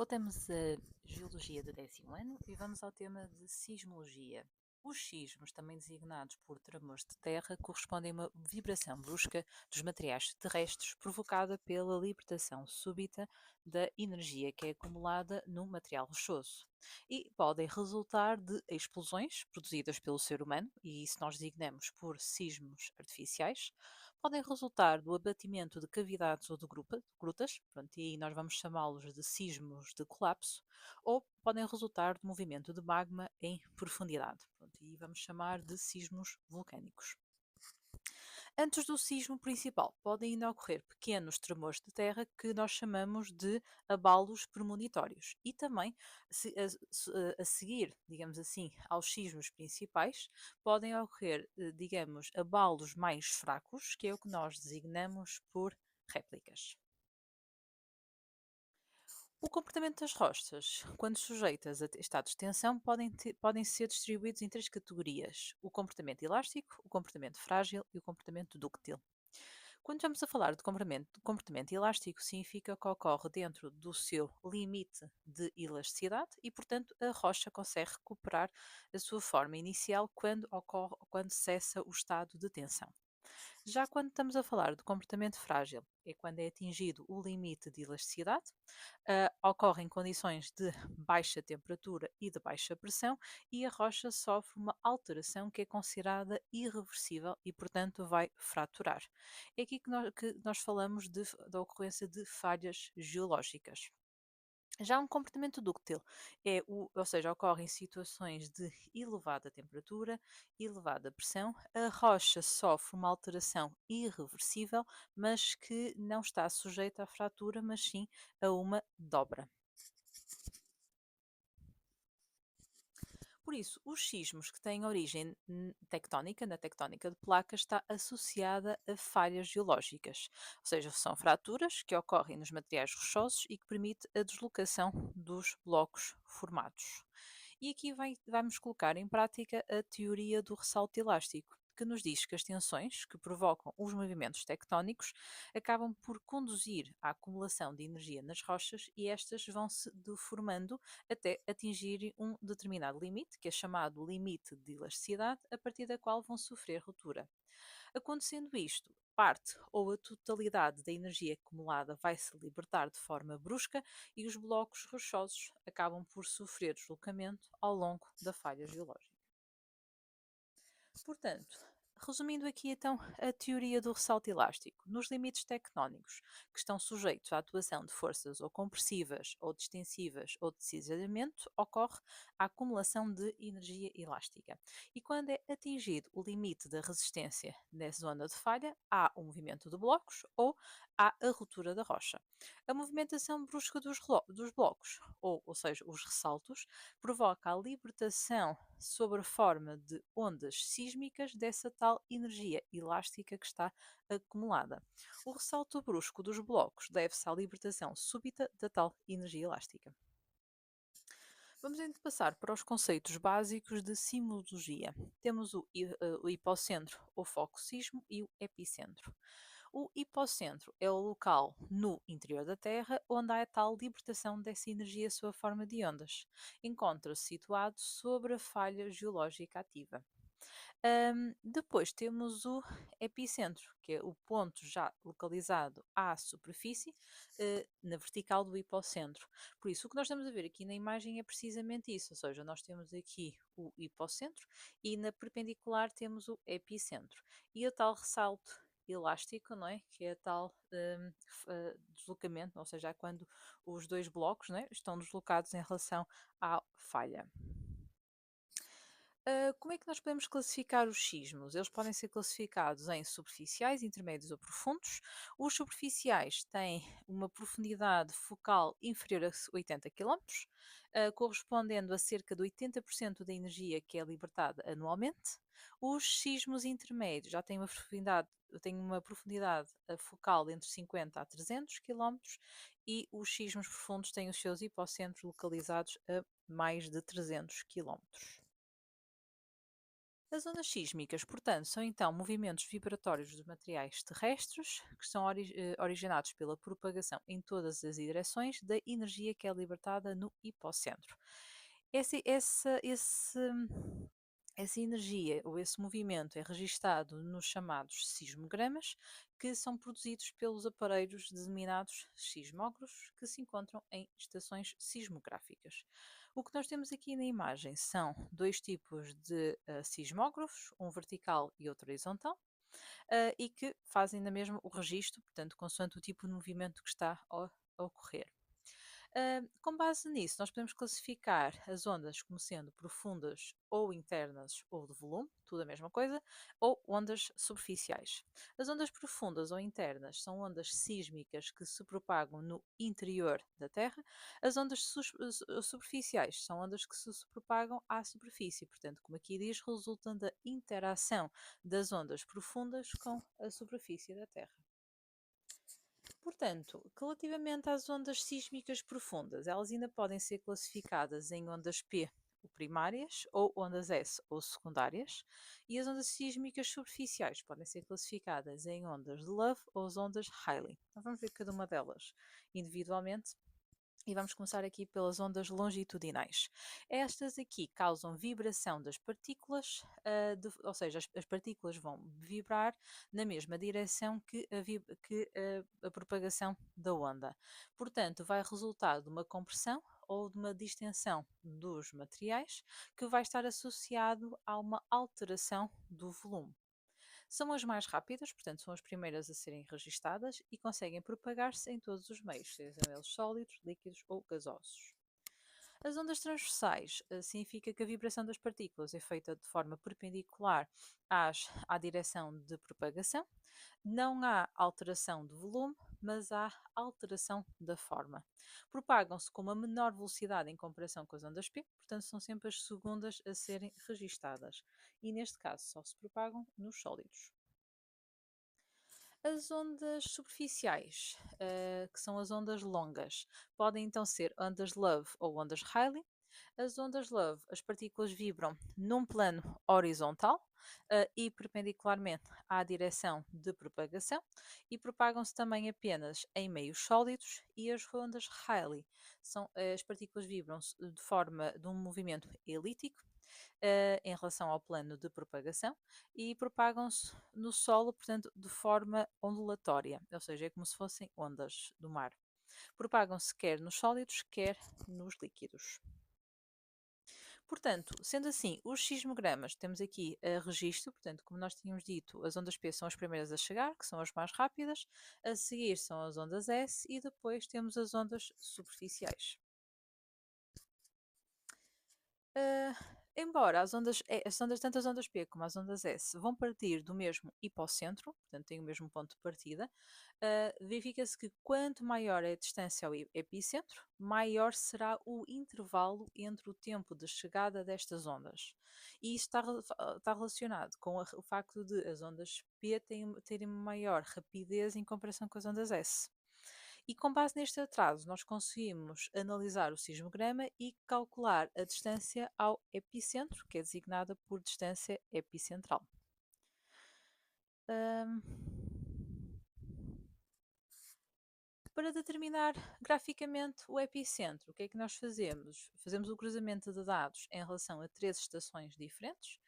Voltamos à Geologia do 10º ano e vamos ao tema de Sismologia. Os sismos, também designados por tremores de terra, correspondem a uma vibração brusca dos materiais terrestres provocada pela libertação súbita da energia que é acumulada no material rochoso. E podem resultar de explosões produzidas pelo ser humano, e isso nós designamos por sismos artificiais. Podem resultar do abatimento de cavidades ou de grutas, pronto, e aí nós vamos chamá-los de sismos de colapso, ou podem resultar de movimento de magma em profundidade, pronto, e vamos chamar de sismos vulcânicos. Antes do sismo principal, podem ainda ocorrer pequenos tremores de terra que nós chamamos de abalos premonitórios. E também, a seguir, digamos assim, aos sismos principais, podem ocorrer, digamos, abalos mais fracos, que é o que nós designamos por réplicas. O comportamento das rochas, quando sujeitas a estados de tensão, podem ser distribuídos em três categorias: o comportamento elástico, o comportamento frágil e o comportamento dúctil. Quando estamos a falar de comportamento elástico, significa que ocorre dentro do seu limite de elasticidade e, portanto, a rocha consegue recuperar a sua forma inicial quando cessa o estado de tensão. Já quando estamos a falar de comportamento frágil, é quando é atingido o limite de elasticidade, ocorre em condições de baixa temperatura e de baixa pressão e a rocha sofre uma alteração que é considerada irreversível e, portanto, vai fraturar. É aqui que nós falamos da ocorrência de falhas geológicas. Já um comportamento dúctil ou seja, ocorre em situações de elevada temperatura, elevada pressão, a rocha sofre uma alteração irreversível, mas que não está sujeita à fratura, mas sim a uma dobra. Por isso, os sismos que têm origem tectónica, na tectónica de placas, está associada a falhas geológicas, ou seja, são fraturas que ocorrem nos materiais rochosos e que permite a deslocação dos blocos formados. E aqui vamos colocar em prática a teoria do ressalto elástico, que nos diz que as tensões que provocam os movimentos tectónicos acabam por conduzir à acumulação de energia nas rochas e estas vão se deformando até atingirem um determinado limite, que é chamado limite de elasticidade, a partir da qual vão sofrer ruptura. Acontecendo isto, parte ou a totalidade da energia acumulada vai se libertar de forma brusca e os blocos rochosos acabam por sofrer deslocamento ao longo da falha geológica. Portanto, resumindo aqui então a teoria do ressalto elástico, nos limites tectónicos que estão sujeitos à atuação de forças ou compressivas, ou distensivas, ou de cisalhamento, ocorre a acumulação de energia elástica. E quando é atingido o limite da resistência nessa zona de falha, há o movimento de blocos ou há a ruptura da rocha. A movimentação brusca dos blocos, ou seja, os ressaltos, provoca a libertação sob a forma de ondas sísmicas dessa tal energia elástica que está acumulada. O ressalto brusco dos blocos deve-se à libertação súbita da tal energia elástica. Vamos então passar para os conceitos básicos de sismologia. Temos o hipocentro ou foco sismo e o epicentro. O hipocentro é o local no interior da Terra onde há a tal libertação dessa energia sob a forma de ondas. Encontra-se situado sobre a falha geológica ativa. Depois temos o epicentro, que é o ponto já localizado à superfície, na vertical do hipocentro. Por isso, o que nós estamos a ver aqui na imagem é precisamente isso, ou seja, nós temos aqui o hipocentro e na perpendicular temos o epicentro. E o tal ressalto elástico, não é? Que é a tal deslocamento, ou seja, é quando os dois blocos, não é? Estão deslocados em relação à falha. Como é que nós podemos classificar os sismos? Eles podem ser classificados em superficiais, intermédios ou profundos. Os superficiais têm uma profundidade focal inferior a 80 km, correspondendo a cerca de 80% da energia que é libertada anualmente. Os sismos intermédios já têm uma profundidade focal entre 50 a 300 km e os sismos profundos têm os seus hipocentros localizados a mais de 300 km. As ondas sísmicas, portanto, são então movimentos vibratórios de materiais terrestres que são originados pela propagação em todas as direções da energia que é libertada no hipocentro. Esse, essa, esse, essa energia ou esse movimento é registado nos chamados sismogramas, que são produzidos pelos aparelhos denominados sismógrafos, que se encontram em estações sismográficas. O que nós temos aqui na imagem são dois tipos de sismógrafos, um vertical e outro horizontal, e que fazem na mesma o registro, portanto, consoante o tipo de movimento que está a ocorrer. Com base nisso, nós podemos classificar as ondas como sendo profundas ou internas ou de volume, tudo a mesma coisa, ou ondas superficiais. As ondas profundas ou internas são ondas sísmicas que se propagam no interior da Terra. As ondas superficiais são ondas que se propagam à superfície, portanto, como aqui diz, resultam da interação das ondas profundas com a superfície da Terra. Portanto, relativamente às ondas sísmicas profundas, elas ainda podem ser classificadas em ondas P, ou primárias, ou ondas S, ou secundárias, e as ondas sísmicas superficiais podem ser classificadas em ondas de Love ou as ondas Rayleigh. Então, vamos ver cada uma delas individualmente. E vamos começar aqui pelas ondas longitudinais. Estas aqui causam vibração das partículas, ou seja, as partículas vão vibrar na mesma direção que a propagação da onda. Portanto, vai resultar de uma compressão ou de uma distensão dos materiais que vai estar associado a uma alteração do volume. São as mais rápidas, portanto, são as primeiras a serem registadas e conseguem propagar-se em todos os meios, sejam eles sólidos, líquidos ou gasosos. As ondas transversais significa que a vibração das partículas é feita de forma perpendicular à direção de propagação. Não há alteração de volume, mas há alteração da forma. Propagam-se com uma menor velocidade em comparação com as ondas P, portanto são sempre as segundas a serem registadas. E neste caso só se propagam nos sólidos. As ondas superficiais, que são as ondas longas, podem então ser ondas Love ou ondas Rayleigh. As ondas Love, as partículas vibram num plano horizontal e perpendicularmente à direção de propagação e propagam-se também apenas em meios sólidos. E as ondas Rayleigh são as partículas vibram de um movimento elíptico em relação ao plano de propagação e propagam-se no solo, portanto, de forma ondulatória, ou seja, é como se fossem ondas do mar. Propagam-se quer nos sólidos, quer nos líquidos. Portanto, sendo assim, os sismogramas, temos aqui a registro, portanto, como nós tínhamos dito, as ondas P são as primeiras a chegar, que são as mais rápidas, a seguir são as ondas S e depois temos as ondas superficiais. Ah, embora tanto as ondas P como as ondas S vão partir do mesmo hipocentro, portanto têm o mesmo ponto de partida, verifica-se que quanto maior é a distância ao epicentro, maior será o intervalo entre o tempo de chegada destas ondas. E isso está relacionado com o facto de as ondas P terem maior rapidez em comparação com as ondas S. E com base neste atraso, nós conseguimos analisar o sismograma e calcular a distância ao epicentro, que é designada por distância epicentral. Para determinar graficamente o epicentro, o que é que nós fazemos? Fazemos o cruzamento de dados em relação a 3 estações diferentes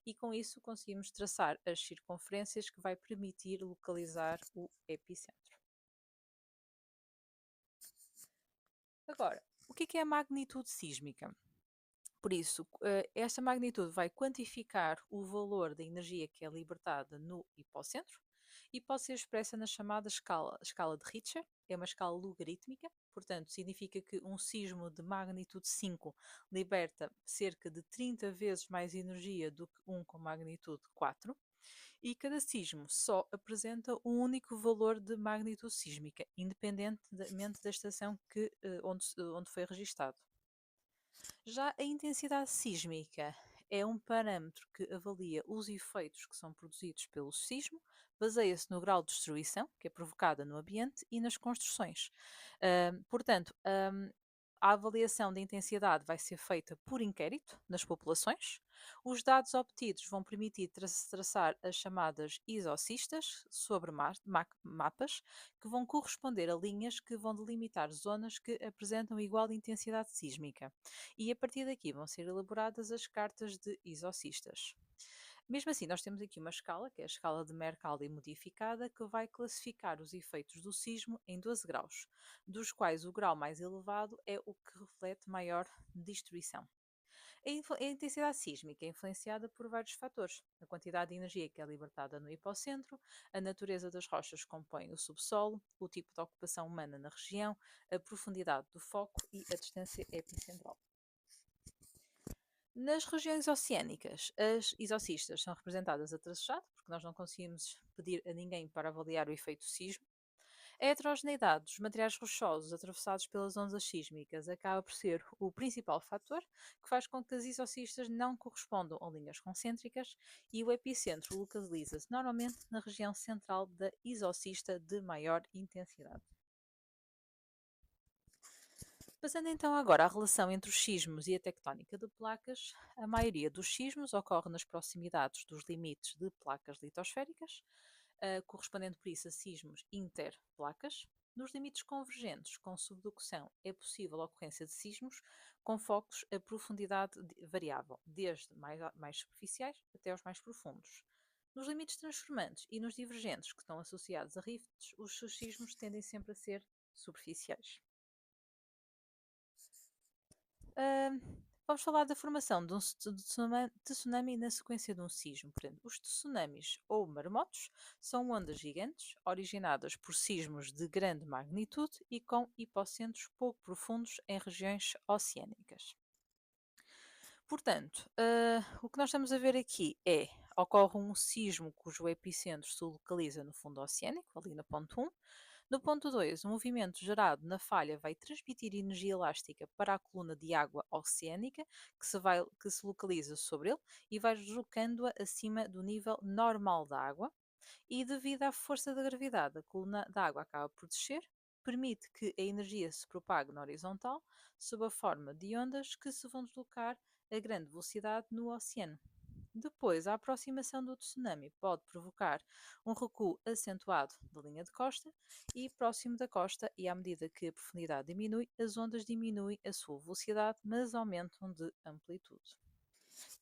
e com isso conseguimos traçar as circunferências que vai permitir localizar o epicentro. Agora, o que é a magnitude sísmica? Por isso, esta magnitude vai quantificar o valor da energia que é libertada no hipocentro e pode ser expressa na chamada escala de Richter. É uma escala logarítmica, portanto, significa que um sismo de magnitude 5 liberta cerca de 30 vezes mais energia do que um com magnitude 4. E cada sismo só apresenta um único valor de magnitude sísmica, independentemente da estação onde foi registado. Já a intensidade sísmica é um parâmetro que avalia os efeitos que são produzidos pelo sismo, baseia-se no grau de destruição que é provocada no ambiente e nas construções. Portanto, A avaliação da intensidade vai ser feita por inquérito nas populações. Os dados obtidos vão permitir traçar as chamadas isocistas sobre mapas, que vão corresponder a linhas que vão delimitar zonas que apresentam igual intensidade sísmica. E a partir daqui vão ser elaboradas as cartas de isocistas. Mesmo assim, nós temos aqui uma escala, que é a escala de Mercalli modificada, que vai classificar os efeitos do sismo em 12 graus, dos quais o grau mais elevado é o que reflete maior destruição. A intensidade sísmica é influenciada por vários fatores: a quantidade de energia que é libertada no hipocentro, a natureza das rochas que compõem o subsolo, o tipo de ocupação humana na região, a profundidade do foco e a distância epicentral. Nas regiões oceânicas, as isocistas são representadas a traçado, porque nós não conseguimos pedir a ninguém para avaliar o efeito sismo. A heterogeneidade dos materiais rochosos atravessados pelas ondas sísmicas acaba por ser o principal fator que faz com que as isocistas não correspondam a linhas concêntricas e o epicentro localiza-se normalmente na região central da isocista de maior intensidade. Passando então agora à relação entre os sismos e a tectónica de placas, a maioria dos sismos ocorre nas proximidades dos limites de placas litosféricas, correspondendo por isso a sismos interplacas. Nos limites convergentes com subducção é possível a ocorrência de sismos com focos a profundidade variável, desde mais superficiais até aos mais profundos. Nos limites transformantes e nos divergentes que estão associados a rifts, os seus sismos tendem sempre a ser superficiais. Ah, vamos falar da formação de um tsunami na sequência de um sismo. Portanto, os tsunamis ou maremotos são ondas gigantes originadas por sismos de grande magnitude e com hipocentros pouco profundos em regiões oceânicas. Portanto, o que nós estamos a ver aqui é: ocorre um sismo cujo epicentro se localiza no fundo oceânico, ali na ponto 1. No ponto 2, o movimento gerado na falha vai transmitir energia elástica para a coluna de água oceânica que se localiza sobre ele e vai deslocando-a acima do nível normal da água. E devido à força da gravidade, a coluna da água acaba por descer, permite que a energia se propague na horizontal sob a forma de ondas que se vão deslocar a grande velocidade no oceano. Depois, a aproximação do tsunami pode provocar um recuo acentuado da linha de costa e próximo da costa, e à medida que a profundidade diminui, as ondas diminuem a sua velocidade, mas aumentam de amplitude.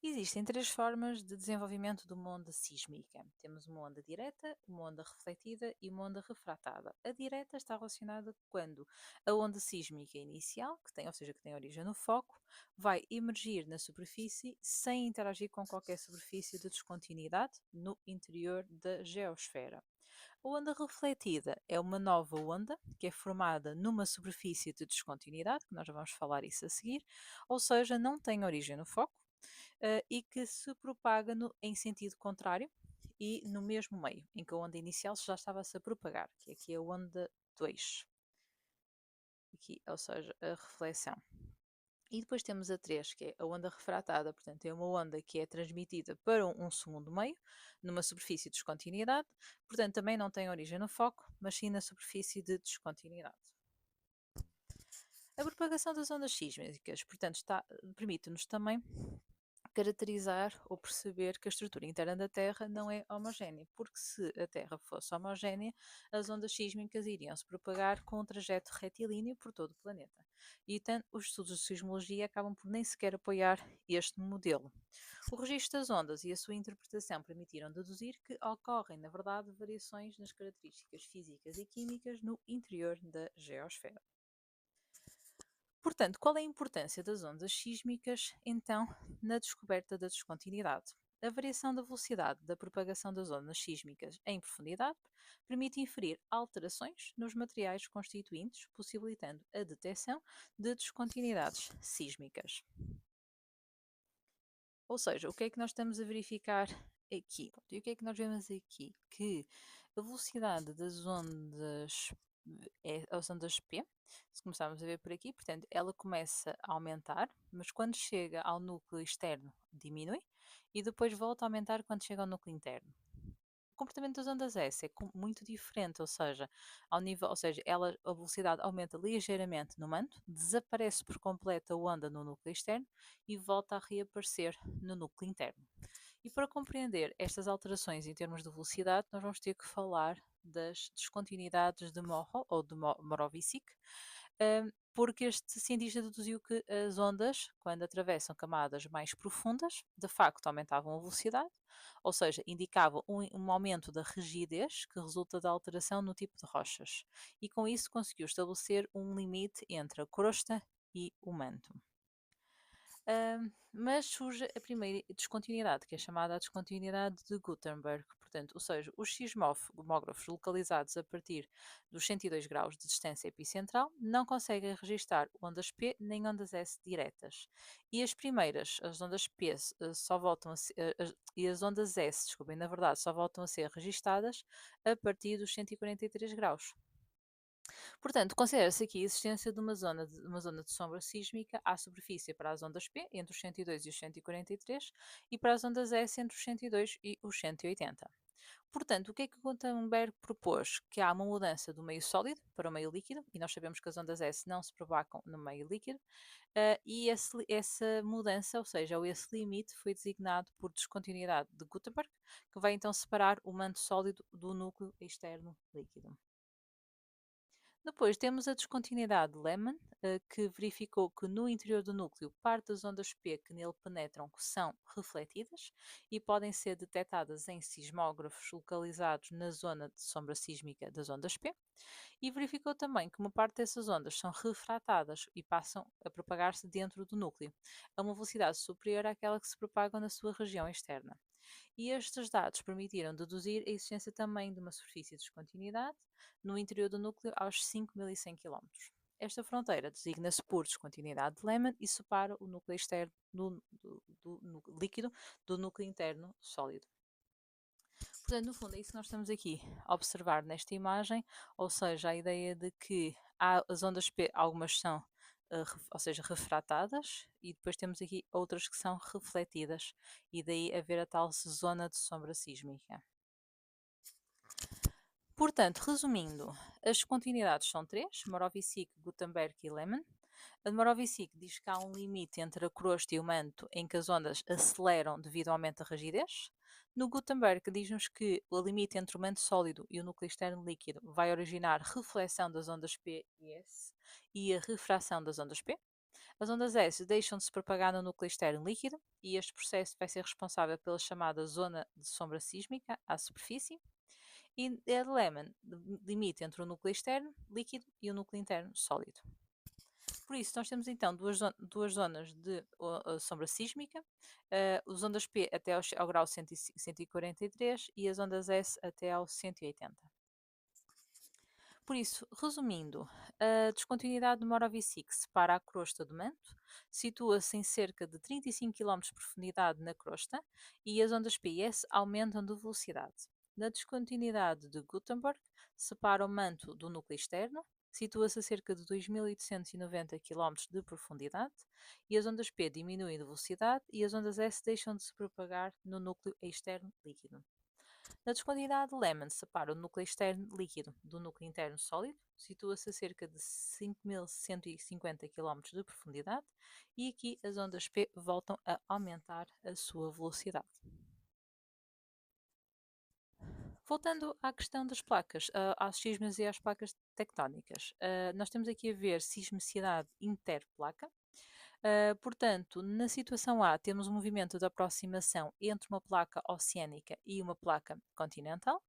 Existem três formas de desenvolvimento de uma onda sísmica. Temos uma onda direta, uma onda refletida e uma onda refratada. A direta está relacionada quando a onda sísmica inicial, ou seja, que tem origem no foco, vai emergir na superfície sem interagir com qualquer superfície de descontinuidade no interior da geosfera. A onda refletida é uma nova onda que é formada numa superfície de descontinuidade, que nós já vamos falar isso a seguir, ou seja, não tem origem no foco, e que se propaga em sentido contrário e no mesmo meio, em que a onda inicial já estava-se a propagar, que aqui é a onda 2. Aqui, ou seja, a reflexão. E depois temos a 3, que é a onda refratada, portanto é uma onda que é transmitida para um segundo meio, numa superfície de descontinuidade, portanto também não tem origem no foco, mas sim na superfície de descontinuidade. A propagação das ondas sísmicas, portanto, permite-nos também caracterizar ou perceber que a estrutura interna da Terra não é homogénea, porque se a Terra fosse homogénea, as ondas sísmicas iriam se propagar com um trajeto retilíneo por todo o planeta. E tanto, os estudos de sismologia acabam por nem sequer apoiar este modelo. O registro das ondas e a sua interpretação permitiram deduzir que ocorrem, na verdade, variações nas características físicas e químicas no interior da geosfera. Portanto, qual é a importância das ondas sísmicas, então, na descoberta da descontinuidade? A variação da velocidade da propagação das ondas sísmicas em profundidade permite inferir alterações nos materiais constituintes, possibilitando a detecção de descontinuidades sísmicas. Ou seja, o que é que nós estamos a verificar aqui? E o que é que nós vemos aqui? Que a velocidade das ondas é as ondas P, se começarmos a ver por aqui, portanto, ela começa a aumentar, mas quando chega ao núcleo externo diminui e depois volta a aumentar quando chega ao núcleo interno. comportamento das ondas S é muito diferente, ou seja, a velocidade aumenta ligeiramente no manto, desaparece por completo a onda no núcleo externo e volta a reaparecer no núcleo interno. E para compreender estas alterações em termos de velocidade, nós vamos ter que falar das descontinuidades de Morrow ou de Morovicic, porque este cientista deduziu que as ondas, quando atravessam camadas mais profundas, de facto aumentavam a velocidade, ou seja, indicavam um aumento da rigidez que resulta da alteração no tipo de rochas, e com isso conseguiu estabelecer um limite entre a crosta e o manto. Mas surge a primeira descontinuidade, que é chamada a descontinuidade de Gutenberg. Portanto, ou seja, os sismógrafos localizados a partir dos 102 graus de distância epicentral não conseguem registar ondas P nem ondas S diretas. E as primeiras, as ondas P, só voltam a ser, e as ondas S, desculpem, na verdade, só voltam a ser registadas a partir dos 143 graus. Portanto, considera-se aqui a existência de uma zona de sombra sísmica à superfície para as ondas P, entre os 102 e os 143, e para as ondas S, entre os 102 e os 180. Portanto, o que é que Gutenberg propôs? Que há uma mudança do meio sólido para o meio líquido, e nós sabemos que as ondas S não se propagam no meio líquido, e essa mudança, ou seja, esse limite, foi designado por descontinuidade de Gutenberg, que vai então separar o manto sólido do núcleo externo líquido. Depois temos a descontinuidade de Lehmann, que verificou que no interior do núcleo parte das ondas P que nele penetram são refletidas e podem ser detectadas em sismógrafos localizados na zona de sombra sísmica das ondas P, e verificou também que uma parte dessas ondas são refratadas e passam a propagar-se dentro do núcleo, a uma velocidade superior àquela que se propagam na sua região externa. E estes dados permitiram deduzir a existência também de uma superfície de descontinuidade no interior do núcleo aos 5.100 km. Esta fronteira designa-se por descontinuidade de Lehmann e separa o núcleo externo do líquido do núcleo interno sólido. Portanto, no fundo, é isso que nós estamos aqui a observar nesta imagem, ou seja, a ideia de que as ondas P, algumas são ou seja, refratadas, e depois temos aqui outras que são refletidas, e daí haver a tal zona de sombra sísmica. Portanto, resumindo, as continuidades são três: Morovicic, Gutenberg e Lehmann. A de Morovicic diz que há um limite entre a crosta e o manto em que as ondas aceleram devido ao aumento da rigidez. No Gutenberg diz-nos que o limite entre o manto sólido e o núcleo externo líquido vai originar reflexão das ondas P e S e a refração das ondas P. As ondas S deixam de se propagar no núcleo externo líquido e este processo vai ser responsável pela chamada zona de sombra sísmica à superfície. E a de Lehmann limite entre o núcleo externo líquido e o núcleo interno sólido. Por isso, nós temos então duas zonas de sombra sísmica, as ondas P até ao grau 143 e as ondas S até ao 180. Por isso, resumindo, a descontinuidade de Morovicic separa a crosta do manto, situa-se em cerca de 35 km de profundidade na crosta e as ondas P e S aumentam de velocidade. Na descontinuidade de Gutenberg, separa o manto do núcleo externo, situa-se a cerca de 2.890 km de profundidade e as ondas P diminuem de velocidade e as ondas S deixam de se propagar no núcleo externo líquido. Na descontinuidade, Lehmann separa o núcleo externo líquido do núcleo interno sólido, situa-se a cerca de 5.150 km de profundidade e aqui as ondas P voltam a aumentar a sua velocidade. Voltando à questão das placas, aos sismos e às placas tectónicas, nós temos aqui a ver sismicidade interplaca. Portanto, na situação A, temos um movimento de aproximação entre uma placa oceânica e uma placa continental.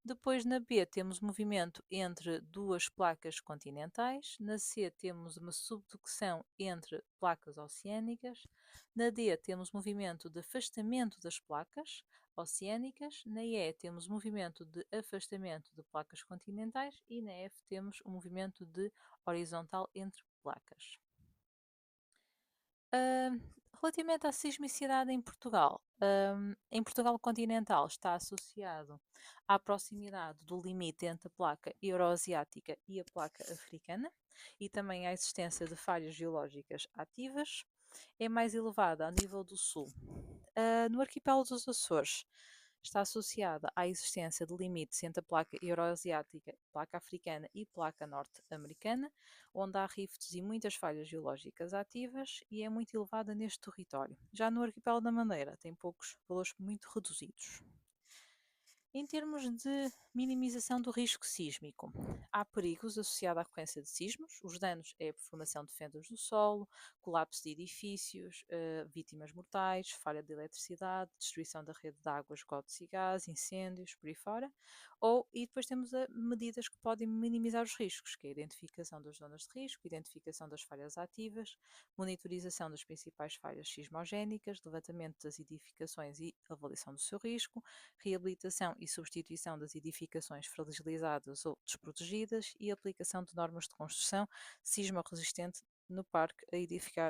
Depois, na B, temos movimento entre duas placas continentais. Na C, temos uma subducção entre placas oceânicas. Na D, temos movimento de afastamento das placas oceânicas. Na E, temos movimento de afastamento de placas continentais. E na F, temos um movimento de horizontal entre placas. Relativamente à sismicidade em Portugal continental está associado à proximidade do limite entre a placa euroasiática e a placa africana e também à existência de falhas geológicas ativas. É mais elevada a nível do sul. No arquipélago dos Açores Está associada à existência de limites entre a placa euroasiática, placa africana e placa norte-americana, onde há rifts e muitas falhas geológicas ativas e é muito elevada neste território. Já no arquipélago da Madeira tem poucos valores muito reduzidos. Em termos de minimização do risco sísmico, há perigos associados à frequência de sismos. Os danos é a formação de fendas do solo, colapso de edifícios, vítimas mortais, falha de eletricidade, destruição da rede de água, esgotos e gás, incêndios, por aí fora. E depois temos medidas que podem minimizar os riscos, que é a identificação das zonas de risco, identificação das falhas ativas, monitorização das principais falhas sismogénicas, levantamento das edificações e avaliação do seu risco, reabilitação e substituição das edificações fragilizadas ou desprotegidas e aplicação de normas de construção sismo-resistente no parque a edificar